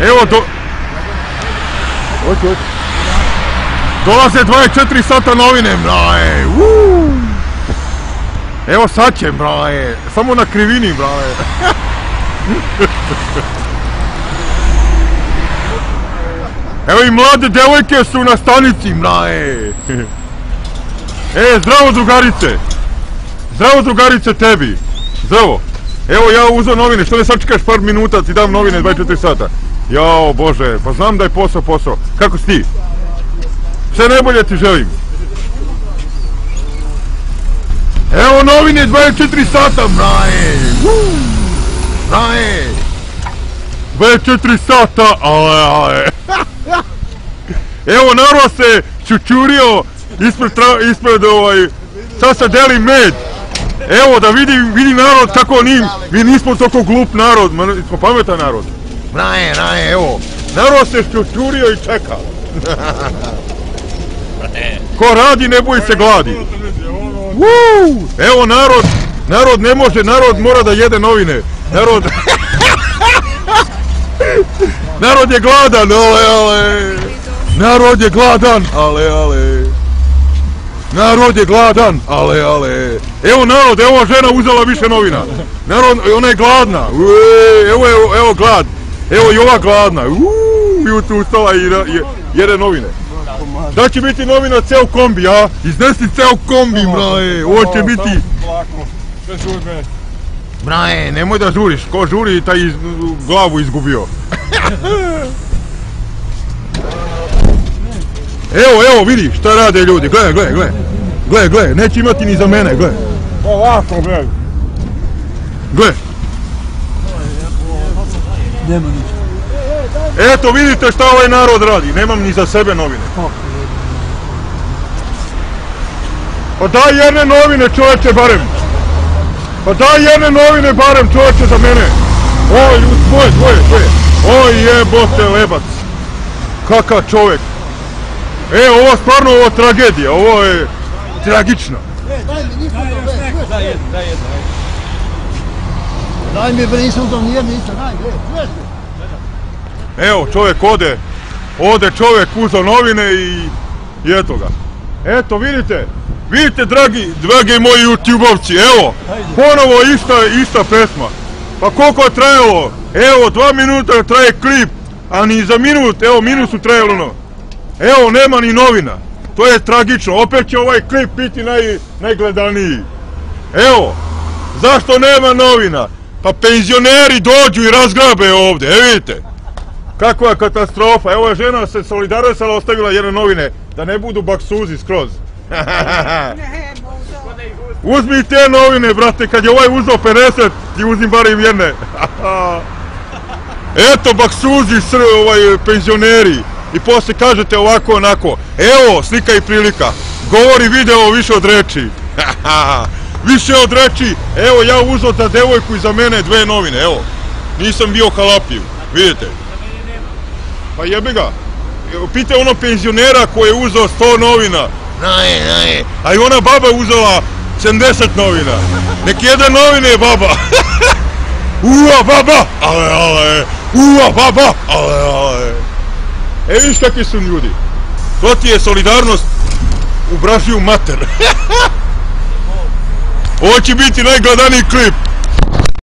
Evo Hoću. Dolaze 24 sata novine, braje. Evo sad će, braje. Samo na krivini, braje. Evo i mlade devojke su na stanici, braje. Zdravo drugarice. Zdravo drugarice tebi. Zdravo. Evo ja uzeo novine, što ne sačekaš par minuta, ti dam novine 24 sata. Jao Bože, pa znam da je posao. Kako si ti? Sve najbolje ti želim. Evo novine 24 sata, braje. Braje. 24 sata, ale. Evo narod se čučurio ispred sad se deli med. Evo da vidi narod kako mi nismo toliko glup narod, smo pametan narod. Braje, evo. Narod se čučurio i čeka. Ko radi ne boji se gladi. Evo narod ne može, narod mora da jede novine. Narod je gladan, ale. Narod je gladan, ale. Narod je gladan, ale. Evo narod, evo žena uzela više novina. Narod, ona je gladna. Evo glad. Evo i ova gladna. I tu ustala i jede novine. Da će biti novina ceo kombi, a? Iznesi ceo kombi, braje. Ovo će biti... Braje, nemoj da žuriš. Ko žuri, taj glavu izgubio. Evo, vidi šta rade ljudi. Gle, neće imati ni za mene, gle. Ovako, gle. Gle. Nema ništa. Eto, vidite šta ovaj narod radi. Nemam ni za sebe novine. Pa daj jedne novine, čovječe, barem. Pa daj jedne novine, barem, čovječe, za mene. Oj, tvoje. Oj, jebote lebac. Kakav čovjek. Ovo stvarno, ovo tragedija, ovo je tragično. Daj mi, nisam to, daj jedno. Daj mi, nisam to nijedno, daj, Evo, čovjek ode čovjek uzeo novine i eto ga. Eto, vidite, dragi moji youtube-ovci, evo, ponovo ista pesma. Pa koliko je trajalo? Evo, 2 minuta traje klip, a ni za minut, evo, minut su trajalo. Evo, nema ni novina. To je tragično, opet će ovaj klip biti najgledaniji. Evo, zašto nema novina? Pa penzioneri dođu i razgrabe ovdje, vidite. Kakva je katastrofa, evo je žena se solidarisala, ostavila jedne novine, da ne budu baksuzi skroz. Uzmi te novine, brate, kad je ovaj uzeo 50, ti uzim barem jedne. Eto baksuzi, penzioneri. I poslije kažete ovako, onako. Evo, slika i prilika. Govori video više od reči. Više od reči. Evo, ja uzeo za devojku i za mene 2 novine, evo. Nisam bio halapljiv, vidite. Pa jebi ga. Pite ono penzionera koji je uzeo 100 novina. A i ona baba je uzela 70 novina. Nek jede novine, baba. Ua, baba. Ale. Ua, baba. Ale. Viš kakvi su ljudi. To ti je solidarnost u bražiju mater. Ovo će biti najgledaniji klip.